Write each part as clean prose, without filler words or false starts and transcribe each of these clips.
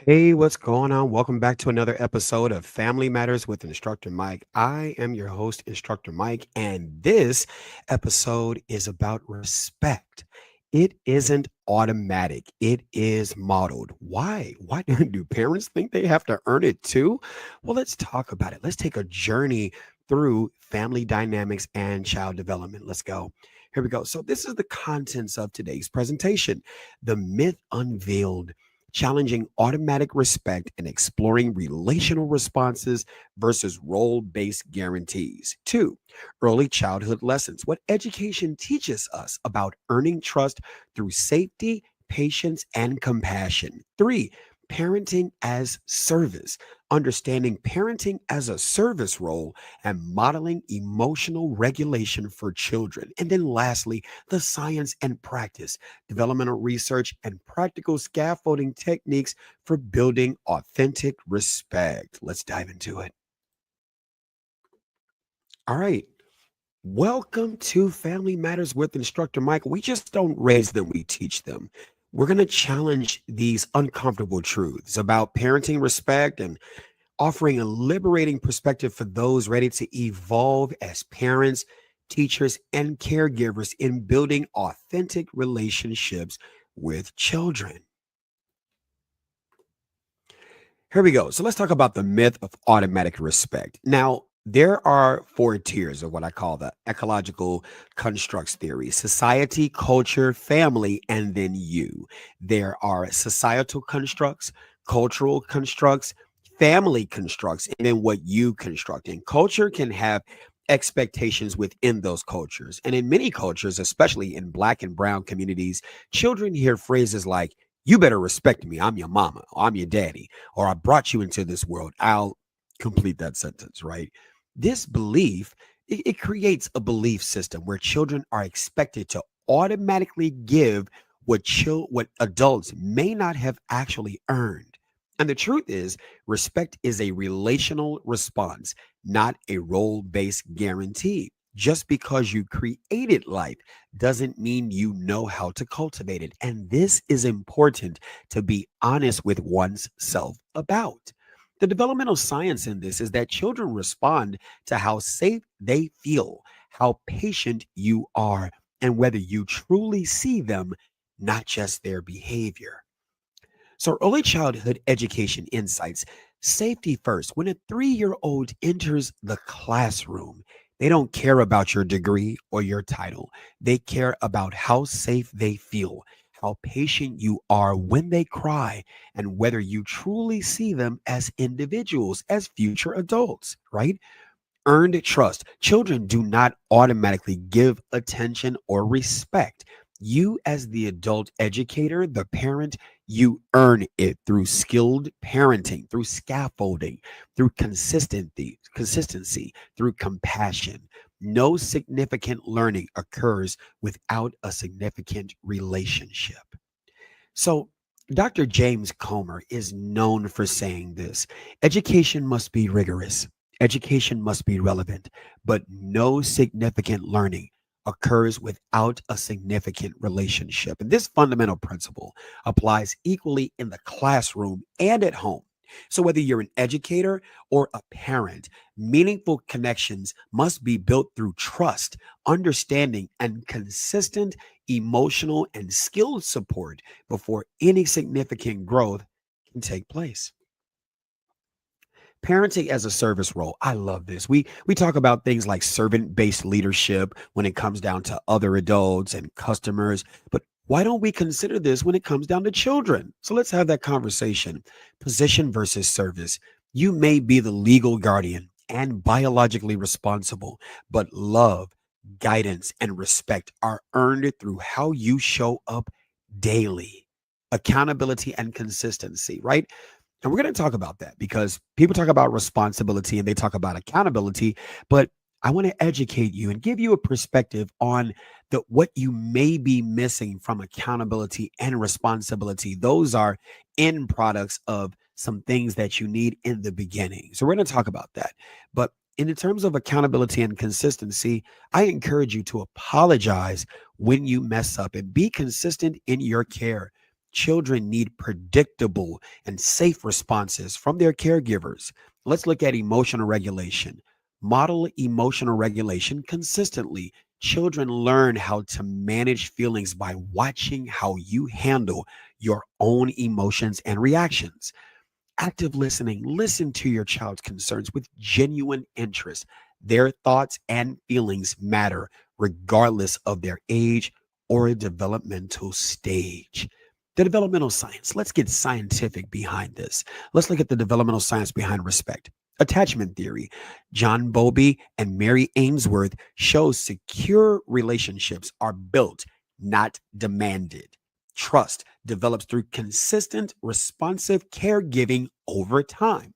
Hey, what's going on? Welcome back to another episode of Family Matters with Instructor Mike. I am your host, Instructor Mike, and this episode is about respect. It isn't automatic, it is modeled. Why? Why do parents think they have to earn it too? Well, let's talk about it. Let's take a journey through family dynamics and child development. Let's go. Here we go. So, this is the contents of today's presentation: the myth unveiled, challenging automatic respect and exploring relational responses versus role based guarantees. Two, early childhood lessons: what education teaches us about earning trust through safety, patience, and compassion. Three, parenting as service: understanding parenting as a service role and modeling emotional regulation for children. And then lastly, the science and practice: developmental research and practical scaffolding techniques for building authentic respect. Let's dive into it. All right. Welcome to Family Matters with Instructor Mike. We just don't raise them, we teach them. We're going to challenge these uncomfortable truths about parenting respect and offering a liberating perspective for those ready to evolve as parents, teachers, and caregivers in building authentic relationships with children. Here we go. So let's talk about the myth of automatic respect. Now, there are four tiers of what I call the ecological constructs theory: society, culture, family, and then you. There are societal constructs, cultural constructs, family constructs, and then what you construct. And culture can have expectations within those cultures. And in many cultures, especially in Black and Brown communities, children hear phrases like, "You better respect me. I'm your mama. Or I'm your daddy. Or I brought you into this world." I'll complete that sentence, right? This belief, it creates a belief system where children are expected to automatically give what adults may not have actually earned. And the truth is, respect is a relational response, not a role-based guarantee. Just because you created life doesn't mean you know how to cultivate it. And this is important to be honest with one's self about. The developmental science in this is that children respond to how safe they feel, how patient you are, and whether you truly see them, not just their behavior. So, early childhood education insights: safety first. When a 3-year old enters the classroom, they don't care about your degree or your title. They care about how safe they feel, how patient you are when they cry, and whether you truly see them as individuals, as future adults, right? Earned trust. Children do not automatically give attention or respect. You, as the adult educator, the parent, you earn it through skilled parenting, through scaffolding, through consistency, through compassion. No significant learning occurs without a significant relationship. So, Dr. James Comer is known for saying this: education must be rigorous, education must be relevant, but no significant learning occurs without a significant relationship. And this fundamental principle applies equally in the classroom and at home. So, whether you're an educator or a parent, meaningful connections must be built through trust, understanding, and consistent emotional and skilled support before any significant growth can take place. Parenting as a service role. I love this. We talk about things like servant-based leadership when it comes down to other adults and customers, but why don't we consider this when it comes down to children? So let's have that conversation. Position versus service. You may be the legal guardian and biologically responsible, but love, guidance, and respect are earned through how you show up daily. Accountability and consistency, right? And we're going to talk about that because people talk about responsibility and they talk about accountability, but I want to educate you and give you a perspective on the what you may be missing from accountability and responsibility. Those are end products of some things that you need in the beginning. So we're going to talk about that. But in terms of accountability and consistency, I encourage you to apologize when you mess up and be consistent in your care. Children need predictable and safe responses from their caregivers. Let's look at emotional regulation. Model emotional regulation consistently. Children learn how to manage feelings by watching how you handle your own emotions and reactions. Active listening. Listen to your child's concerns with genuine interest. Their thoughts and feelings matter regardless of their age or developmental stage. The developmental science. Let's get scientific behind this. Let's look at the developmental science behind respect. Attachment theory. John Bowlby and Mary Ainsworth shows secure relationships are built, not demanded. Trust develops through consistent, responsive caregiving over time.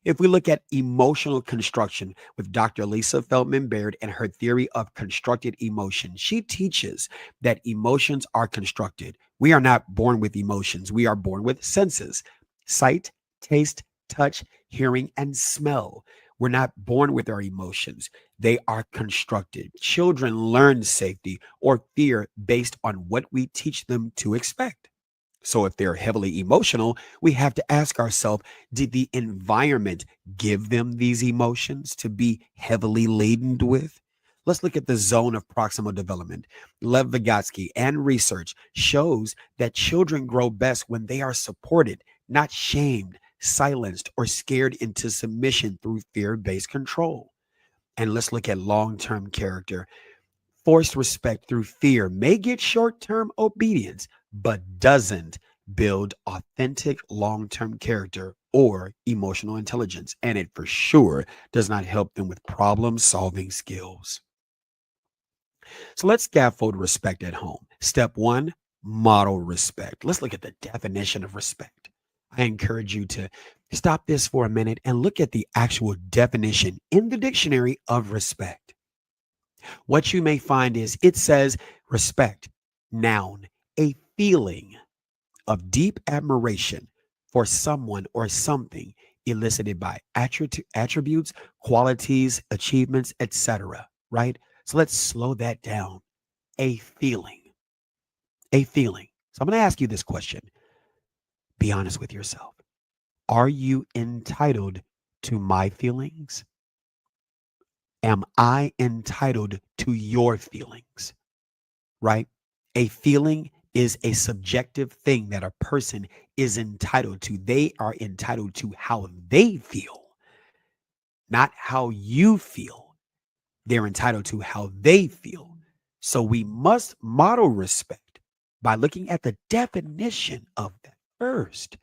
If we look at emotional construction with Dr. Lisa Feldman Baird and her theory of constructed emotion, she teaches that emotions are constructed. We are not born with emotions, we are born with senses: sight, taste, touch, hearing, and smell. We're not born with our emotions. They are constructed. Children learn safety or fear based on what we teach them to expect. So if they're heavily emotional, we have to ask ourselves, did the environment give them these emotions to be heavily laden with? Let's look at the zone of proximal development. Lev Vygotsky and research shows that children grow best when they are supported, not shamed, silenced, or scared into submission through fear-based control. And let's look at long-term character. Forced respect through fear may get short term obedience, but doesn't build authentic long term character or emotional intelligence. And it for sure does not help them with problem solving skills. So let's scaffold respect at home. Step one, model respect. Let's look at the definition of respect. I encourage you to stop this for a minute and look at the actual definition in the dictionary of respect. What you may find is it says respect, noun, a feeling of deep admiration for someone or something elicited by attributes, qualities, achievements, etc. Right? So let's slow that down. A feeling, a feeling. So I'm going to ask you this question. Be honest with yourself. Are you entitled to my feelings? Am I entitled to your feelings? Right? A feeling is a subjective thing that a person is entitled to. They are entitled to how they feel, not how you feel. They're entitled to how they feel. So we must model respect by looking at the definition of that first.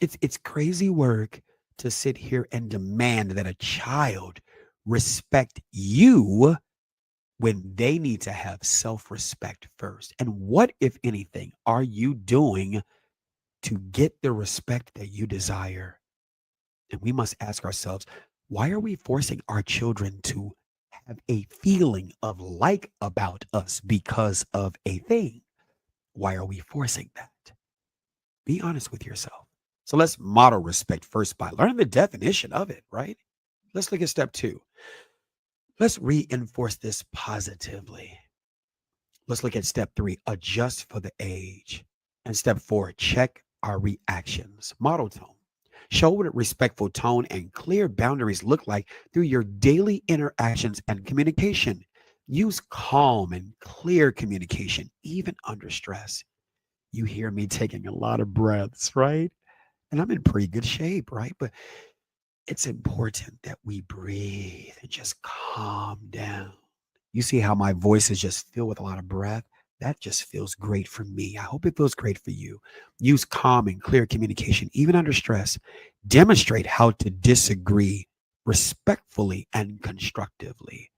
It's crazy work to sit here and demand that a child respect you when they need to have self respect first. And what, if anything, are you doing to get the respect that you desire? And we must ask ourselves, why are we forcing our children to have a feeling of like about us because of a thing? Why are we forcing that? Be honest with yourself. So let's model respect first by learning the definition of it, right? Let's look at step two. Let's reinforce this positively. Let's look at step three, adjust for the age. And step four, check our reactions. Model tone. Show what a respectful tone and clear boundaries look like through your daily interactions and communication. Use calm and clear communication, even under stress. You hear me taking a lot of breaths, right? And I'm in pretty good shape, right? But it's important that we breathe and just calm down. You see how my voice is just filled with a lot of breath? That just feels great for me. I hope it feels great for you. Use calm and clear communication, even under stress. Demonstrate how to disagree respectfully and constructively.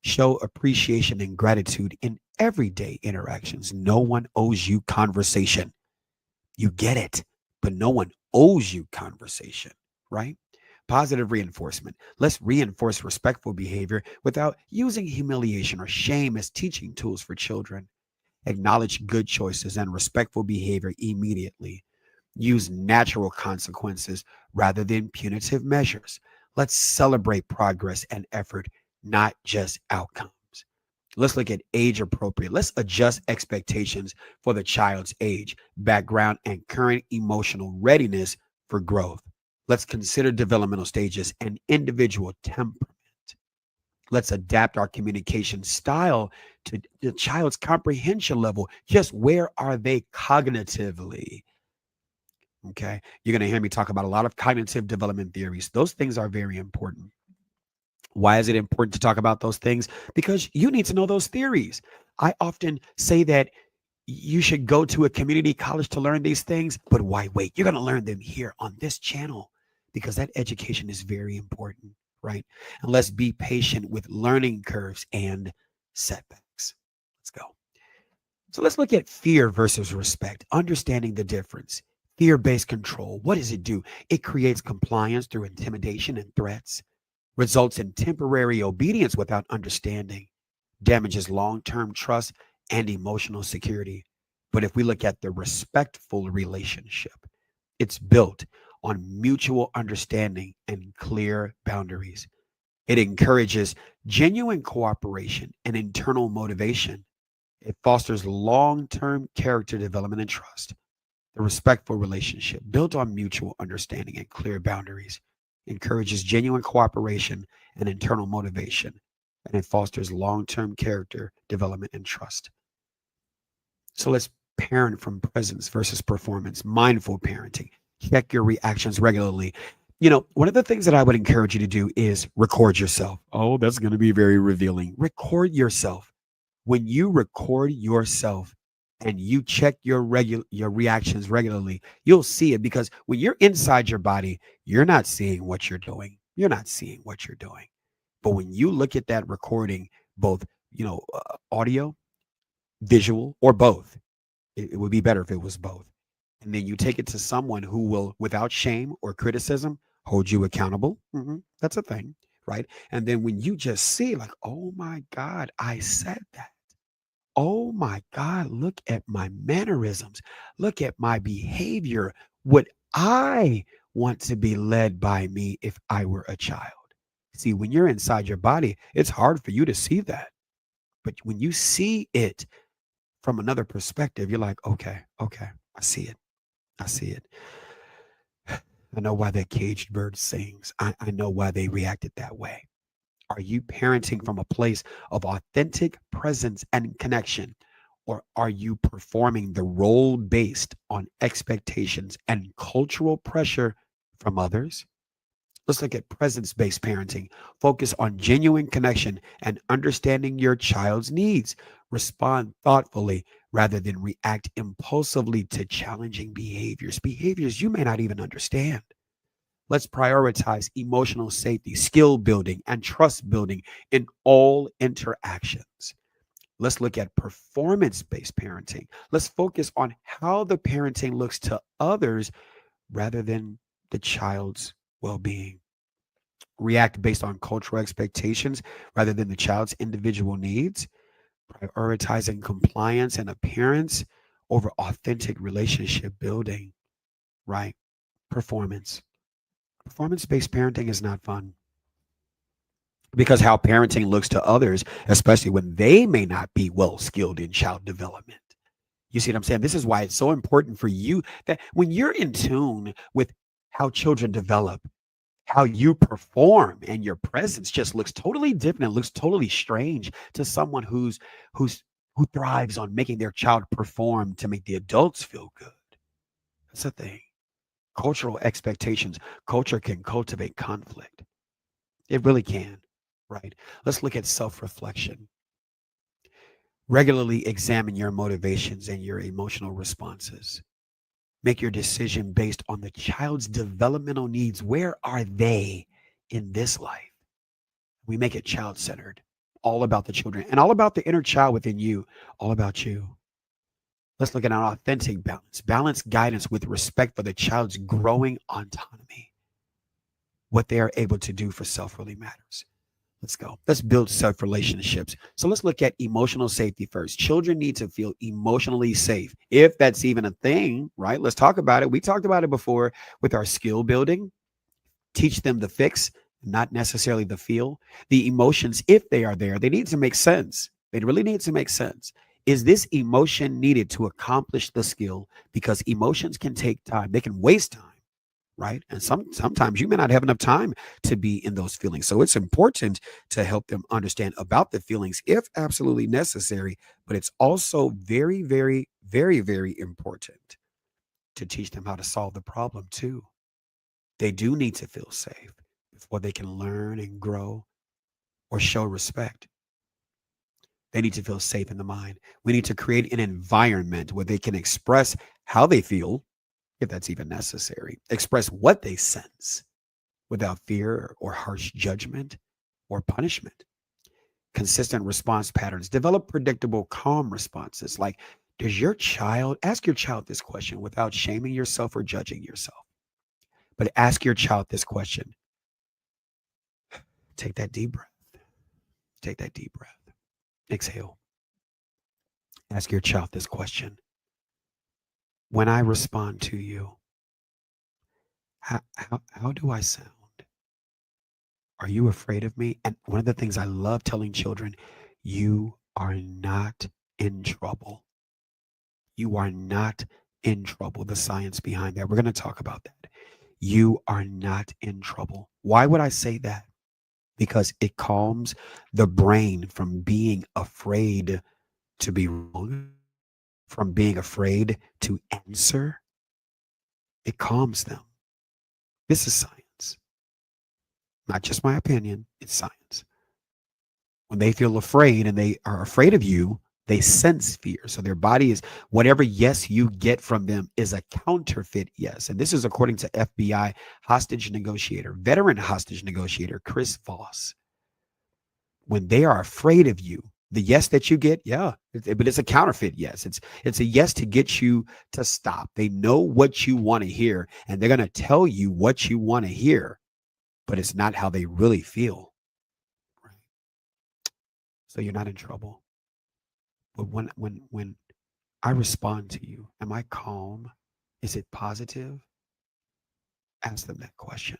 Show appreciation and gratitude in everyday interactions. No one owes you conversation. You get it, but no one owes you conversation, right? Positive reinforcement. Let's reinforce respectful behavior without using humiliation or shame as teaching tools for children. Acknowledge good choices and respectful behavior immediately. Use natural consequences rather than punitive measures. Let's celebrate progress and effort, not just outcomes. Let's look at age appropriate. Let's adjust expectations for the child's age, background, and current emotional readiness for growth. Let's consider developmental stages and individual temperament. Let's adapt our communication style to the child's comprehension level. Just where are they cognitively? Okay. You're going to hear me talk about a lot of cognitive development theories. Those things are very important. Why is it important to talk about those things? Because you need to know those theories. I often say that you should go to a community college to learn these things, but why wait? You're going to learn them here on this channel because that education is very important, right? And let's be patient with learning curves and setbacks. Let's go. So let's look at fear versus respect, understanding the difference. Fear based control, what does it do? It creates compliance through intimidation and threats, results in temporary obedience without understanding, damages long term trust and emotional security. But if we look at the respectful relationship, it's built on mutual understanding and clear boundaries. It encourages genuine cooperation and internal motivation. It fosters long term character development and trust. The respectful relationship, built on mutual understanding and clear boundaries, encourages genuine cooperation and internal motivation, and it fosters long term character development and trust. So let's parent from presence versus performance, mindful parenting. Check your reactions regularly. One of the things that I would encourage you to do is record yourself. Oh, that's going to be very revealing. Record yourself. When you record yourself and you check your reactions regularly, you'll see it because when you're inside your body, you're not seeing what you're doing. You're not seeing what you're doing. But when you look at that recording, both, audio, visual, or both, it would be better if it was both. And then you take it to someone who will, without shame or criticism, hold you accountable. That's a thing, right? And then when you just see, like, oh my God, I said that. Oh my God, look at my mannerisms. Look at my behavior. Would I want to be led by me if I were a child? See, when you're inside your body, it's hard for you to see that. But when you see it from another perspective, you're like, okay, okay, I see it. I see it. I know why that caged bird sings. I know why they reacted that way. Are you parenting from a place of authentic presence and connection? Or are you performing the role based on expectations and cultural pressure from others? Let's look at presence based parenting. Focus on genuine connection and understanding your child's needs. Respond thoughtfully rather than react impulsively to challenging behaviors you may not even understand. Let's prioritize emotional safety, skill building, and trust building in all interactions. Let's look at performance based parenting. Let's focus on how the parenting looks to others rather than the child's well being. React based on cultural expectations rather than the child's individual needs. Prioritizing compliance and appearance over authentic relationship building, right? Performance. Performance based parenting is not fun because how parenting looks to others, especially when they may not be well skilled in child development. You see what I'm saying? This is why it's so important for you that when you're in tune with how children develop, how you perform and your presence just looks totally different. It looks totally strange to someone who's who thrives on making their child perform to make the adults feel good. That's the thing. Cultural expectations, culture can cultivate conflict. It really can, right? Let's look at self reflection. Regularly examine your motivations and your emotional responses. Make your decision based on the child's developmental needs. Where are they in this life? We make it child centered, all about the children and all about the inner child within you, all about you. Let's look at an authentic balance, balance guidance with respect for the child's growing autonomy. What they are able to do for self really matters. Let's go. Let's build self relationships. So let's look at emotional safety first. Children need to feel emotionally safe, if that's even a thing, right? Let's talk about it. We talked about it before with our skill building. Teach them the fix, not necessarily the feel. The emotions, if they are there, they need to make sense. It really needs to make sense. Is this emotion needed to accomplish the skill? Because emotions can take time, they can waste time, right? And sometimes you may not have enough time to be in those feelings. So it's important to help them understand about the feelings if absolutely necessary. But it's also very, very, very, very important to teach them how to solve the problem too. They do need to feel safe before they can learn and grow or show respect. They need to feel safe in the mind. We need to create an environment where they can express how they feel, if that's even necessary, express what they sense without fear or harsh judgment or punishment. Consistent response patterns. Develop predictable, calm responses. Like, ask your child this question without shaming yourself or judging yourself. But ask your child this question. Take that deep breath. Take that deep breath. Exhale. Ask your child this question. When I respond to you, how do I sound? Are you afraid of me? And one of the things I love telling children, you are not in trouble. You are not in trouble. The science behind that. We're going to talk about that. You are not in trouble. Why would I say that? Because it calms the brain from being afraid to be wrong, from being afraid to answer. It calms them. This is science, not just my opinion. It's science. When they feel afraid and they are afraid of you, they sense fear. So their body is whatever yes you get from them is a counterfeit yes. And this is according to FBI hostage negotiator, veteran hostage negotiator, Chris Voss. When they are afraid of you, the yes that you get, yeah, but it's a counterfeit yes. It's a yes to get you to stop. They know what you want to hear, and they're going to tell you what you want to hear, but it's not how they really feel. Right? So you're not in trouble. But when I respond to you, am I calm? Is it positive? Ask them that question.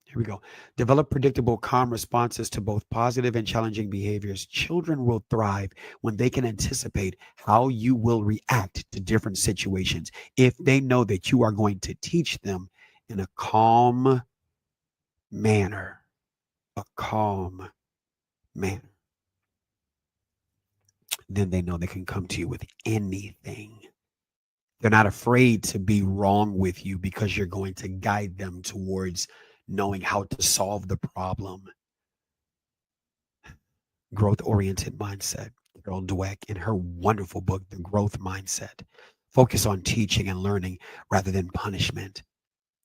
Here we go. Develop predictable, calm responses to both positive and challenging behaviors. Children will thrive when they can anticipate how you will react to different situations. If they know that you are going to teach them in a calm manner, a calm manner, then they know they can come to you with anything. They're not afraid to be wrong with you because you're going to guide them towards knowing how to solve the problem. Growth oriented mindset. Carol Dweck, in her wonderful book, The Growth Mindset, focus on teaching and learning rather than punishment.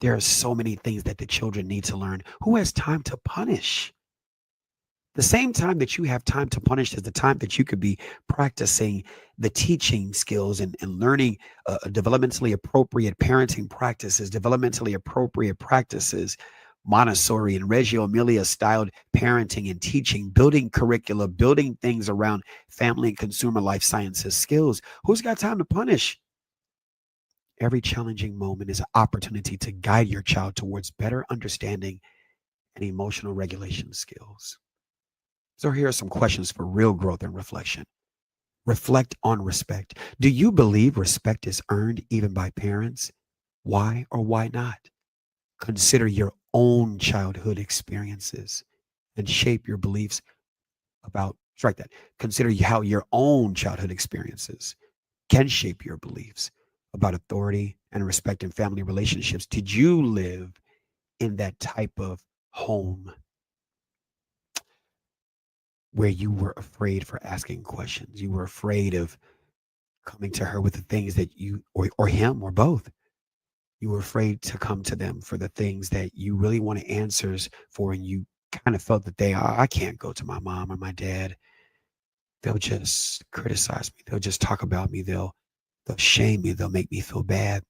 There are so many things that the children need to learn. Who has time to punish? The same time that you have time to punish is the time that you could be practicing the teaching skills and learning developmentally appropriate parenting practices, developmentally appropriate practices, Montessori and Reggio Emilia styled parenting and teaching, building curricula, building things around family and consumer life sciences skills. Who's got time to punish? Every challenging moment is an opportunity to guide your child towards better understanding and emotional regulation skills. So here are some questions for real growth and reflection. Reflect on respect. Do you believe respect is earned even by parents? Why or why not? Consider your own childhood experiences and shape your beliefs about, strike that. Consider how your own childhood experiences can shape your beliefs about authority and respect in family relationships. Did you live in that type of home where you were afraid for asking questions? You were afraid of coming to her with the things that you, or him, or both. You were afraid to come to them for the things that you really wanted answers for, and you kind of felt that I can't go to my mom or my dad. They'll just criticize me. They'll just talk about me. They'll shame me. They'll make me feel bad.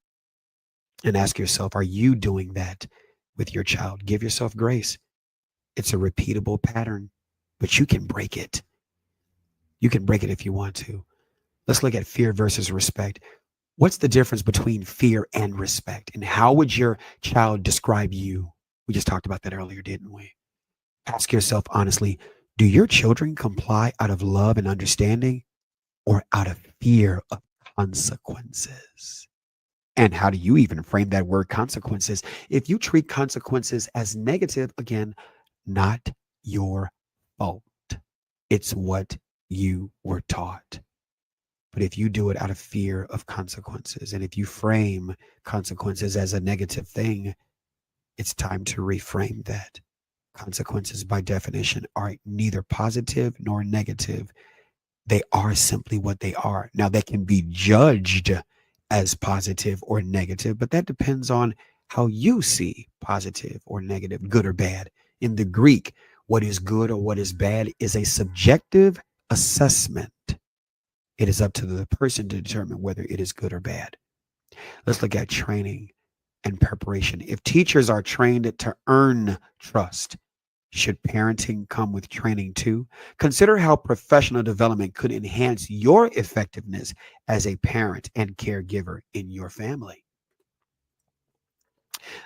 And ask yourself, are you doing that with your child? Give yourself grace. It's a repeatable pattern, but you can break it. You can break it if you want to. Let's look at fear versus respect. What's the difference between fear and respect? And how would your child describe you? We just talked about that earlier, didn't we? Ask yourself honestly, Do your children comply out of love and understanding or out of fear of consequences? And how do you even frame that word consequences? If you treat consequences as negative, again, not your fault. It's what you were taught. But if you do it out of fear of consequences, and if you frame consequences as a negative thing, it's time to reframe that. Consequences, by definition, are neither positive nor negative. They are simply what they are. Now, they can be judged as positive or negative, but that depends on how you see positive or negative, good or bad. In the Greek, what is good or what is bad is a subjective assessment. It is up to the person to determine whether it is good or bad. Let's look at training and preparation. If teachers are trained to earn trust, should parenting come with training too? Consider how professional development could enhance your effectiveness as a parent and caregiver in your family.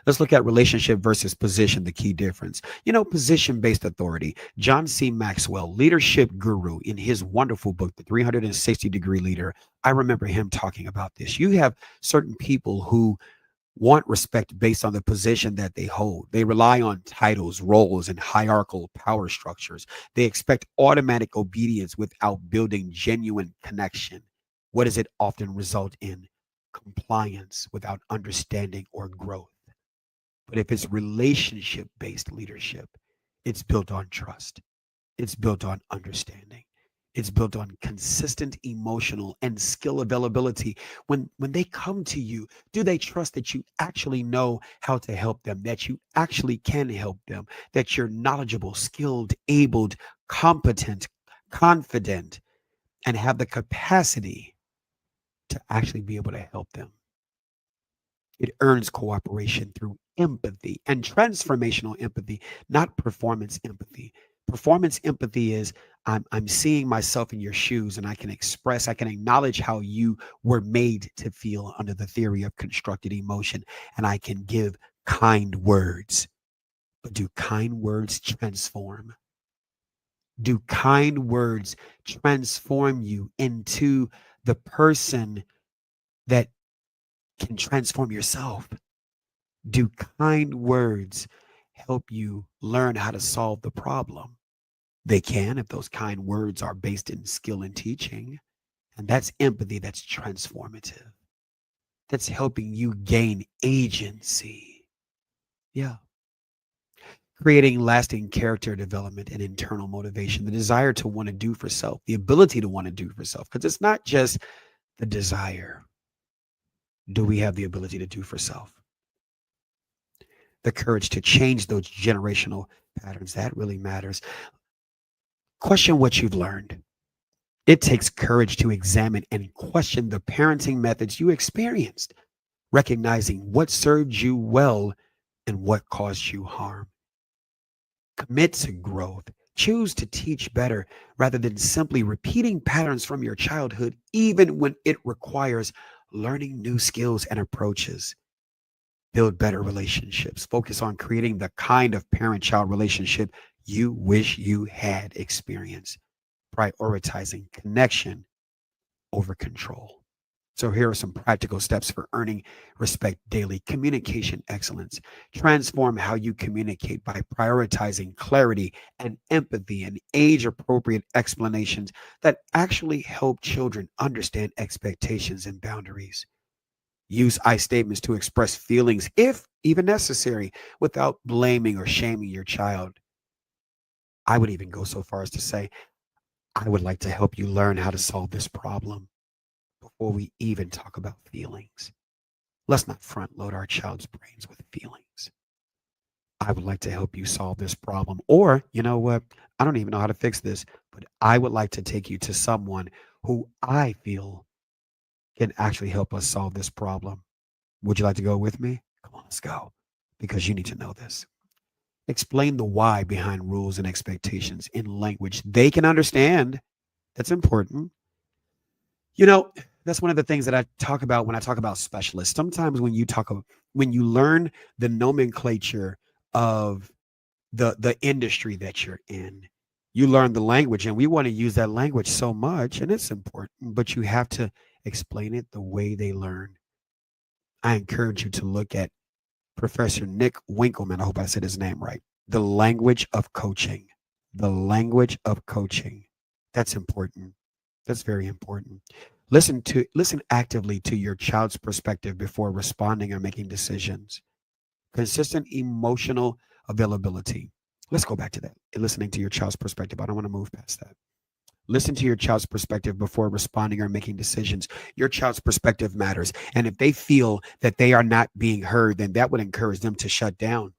Let's look at relationship versus position, the key difference. Position based authority. John C. Maxwell, leadership guru, in his wonderful book, The 360-Degree Leader, I remember him talking about this. You have certain people who want respect based on the position that they hold. They rely on titles, roles, and hierarchical power structures. They expect automatic obedience without building genuine connection. What does it often result in? Compliance without understanding or growth. But if it's relationship based leadership, it's built on trust. It's built on understanding. It's built on consistent emotional and skill availability. When they come to you, do they trust that you actually know how to help them, that you actually can help them, that you're knowledgeable, skilled, abled, competent, confident, and have the capacity to actually be able to help them? It earns cooperation through empathy and transformational empathy, not performance empathy. Performance empathy is I'm seeing myself in your shoes and I can acknowledge how you were made to feel under the theory of constructed emotion, and I can give kind words. But do kind words transform? Do kind words transform you into the person that can transform yourself? Do kind words help you learn how to solve the problem? They can if those kind words are based in skill and teaching. And that's empathy that's transformative. That's helping you gain agency. Yeah. Creating lasting character development and internal motivation, the desire to want to do for self, the ability to want to do for self, because it's not just the desire. Do we have the ability to do for self? The courage to change those generational patterns, that really matters. Question what you've learned. It takes courage to examine and question the parenting methods you experienced, recognizing what served you well and what caused you harm. Commit to growth. Choose to teach better rather than simply repeating patterns from your childhood, even when it requires learning new skills and approaches. Build better relationships. Focus on creating the kind of parent child relationship you wish you had experienced, prioritizing connection over control. So, here are some practical steps for earning respect daily. Communication excellence. Transform how you communicate by prioritizing clarity and empathy and age appropriate explanations that actually help children understand expectations and boundaries. Use I statements to express feelings, if even necessary, without blaming or shaming your child. I would even go so far as to say, I would like to help you learn how to solve this problem before we even talk about feelings. Let's not front load our child's brains with feelings. I would like to help you solve this problem. Or, you know what? I don't even know how to fix this, but I would like to take you to someone who I feel can actually help us solve this problem. Would you like to go with me? Come on, let's go. Because you need to know this. Explain the why behind rules and expectations in language they can understand. That's important. You know, that's one of the things that I talk about when I talk about specialists. Sometimes when you learn the nomenclature of the industry that you're in, You learn the language, and we want to use that language so much, and it's important, but you have to explain it the way they learn. I encourage you to look at Professor Nick Winkelman. I hope I said his name right. The language of coaching. The language of coaching. That's important. That's very important. Listen actively to your child's perspective before responding or making decisions. Consistent emotional availability. Let's go back to that. Listening to your child's perspective. I don't want to move past that. Listen to your child's perspective before responding or making decisions. Your child's perspective matters. And if they feel that they are not being heard, then that would encourage them to shut down.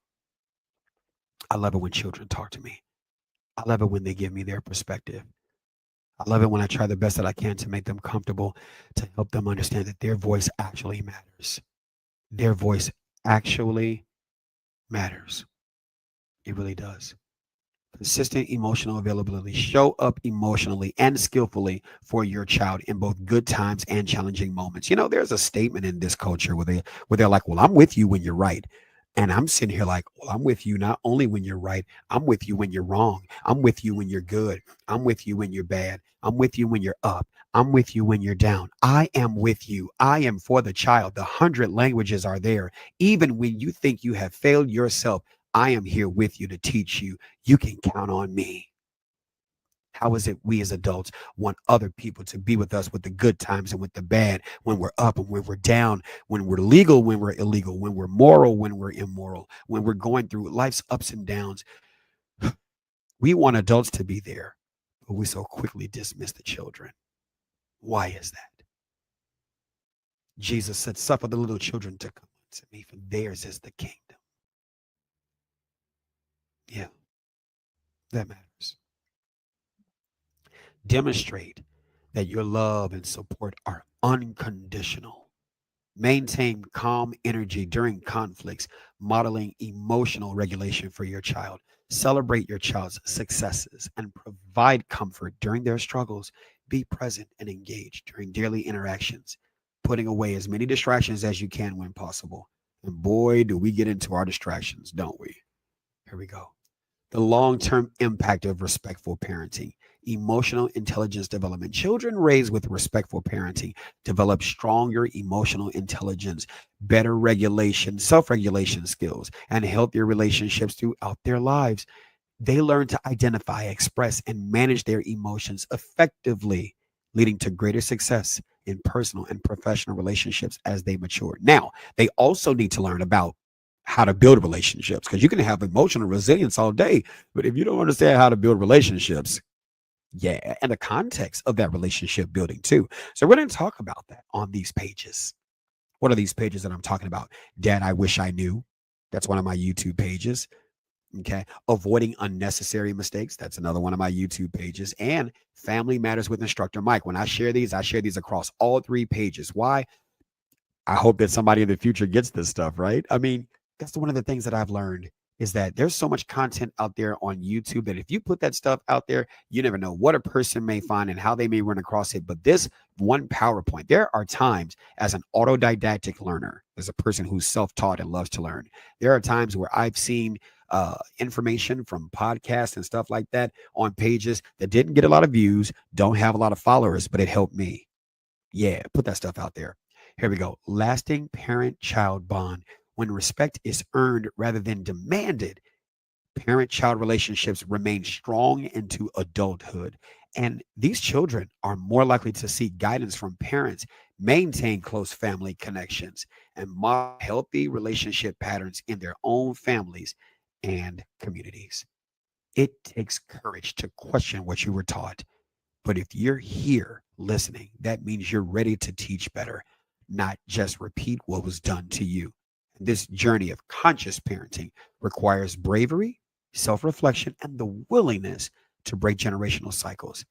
I love it when children talk to me. I love it when they give me their perspective. I love it when I try the best that I can to make them comfortable, to help them understand that their voice actually matters. Their voice actually matters. It really does. Consistent emotional availability. Show up emotionally and skillfully for your child in both good times and challenging moments. There's a statement in this culture where they're like, "Well, I'm with you when you're right." And I'm sitting here like, "Well, I'm with you not only when you're right, I'm with you when you're wrong. I'm with you when you're good. I'm with you when you're bad. I'm with you when you're up. I'm with you when you're down. I am with you. I am for the child. The 100 languages are there. Even when you think you have failed yourself, I am here with you to teach you. You can count on me." How is it we as adults want other people to be with us with the good times and with the bad, when we're up and when we're down, when we're legal, when we're illegal, when we're moral, when we're immoral, when we're going through life's ups and downs? We want adults to be there, but we so quickly dismiss the children. Why is that? Jesus said, "Suffer the little children to come unto me, for theirs is the kingdom." Yeah, that matters. Demonstrate that your love and support are unconditional. Maintain calm energy during conflicts, modeling emotional regulation for your child. Celebrate your child's successes and provide comfort during their struggles. Be present and engaged during daily interactions, putting away as many distractions as you can when possible. And boy, do we get into our distractions, don't we? Here we go. The long term impact of respectful parenting, emotional intelligence development. Children raised with respectful parenting develop stronger emotional intelligence, better regulation, self regulation skills, and healthier relationships throughout their lives. They learn to identify, express, and manage their emotions effectively, leading to greater success in personal and professional relationships as they mature. Now, they also need to learn about how to build relationships, because you can have emotional resilience all day, but if you don't understand how to build relationships, yeah, and the context of that relationship building too. So we're going to talk about that on these pages. What are these pages that I'm talking about? Dad, I wish I knew. That's one of my YouTube pages. Okay. Avoiding unnecessary mistakes. That's another one of my YouTube pages. And Family Matters with Instructor Mike. When I share these across all three pages. Why? I hope that somebody in the future gets this stuff, right? I mean, that's one of the things that I've learned is that there's so much content out there on YouTube that if you put that stuff out there, you never know what a person may find and how they may run across it. But this one PowerPoint, there are times as an autodidactic learner, as a person who's self taught and loves to learn, there are times where I've seen information from podcasts and stuff like that on pages that didn't get a lot of views, don't have a lot of followers, but it helped me. Yeah, put that stuff out there. Here we go. Lasting parent child bond. When respect is earned rather than demanded, parent child relationships remain strong into adulthood. And these children are more likely to seek guidance from parents, maintain close family connections, and model healthy relationship patterns in their own families and communities. It takes courage to question what you were taught, but if you're here listening, that means you're ready to teach better, not just repeat what was done to you. And this journey of conscious parenting requires bravery, self reflection, and the willingness to break generational cycles.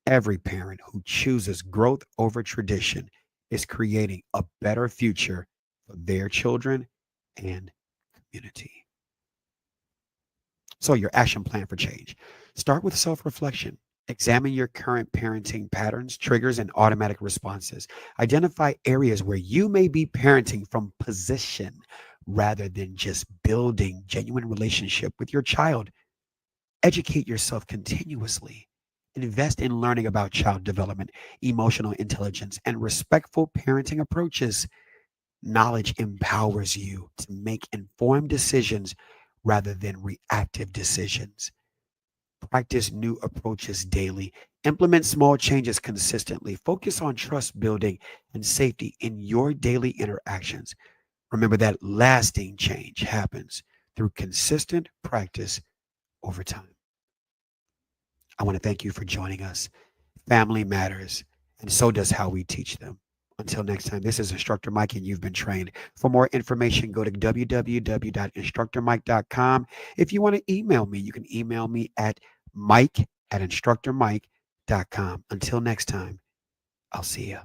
Every parent who chooses growth over tradition is creating a better future for their children and community. So, your action plan for change. Start with self reflection. Examine your current parenting patterns, triggers, and automatic responses. Identify areas where you may be parenting from position rather than just building genuine relationship with your child. Educate yourself continuously. Invest in learning about child development, emotional intelligence, and respectful parenting approaches. Knowledge empowers you to make informed decisions rather than reactive decisions. Practice new approaches daily. Implement small changes consistently. Focus on trust building and safety in your daily interactions. Remember that lasting change happens through consistent practice over time. I want to thank you for joining us. Family matters, and so does how we teach them. Until next time, this is Instructor Mike, and you've been trained. For more information, go to www.instructormike.com. If you want to email me, you can email me at mike@instructormike.com. Until next time, I'll see you.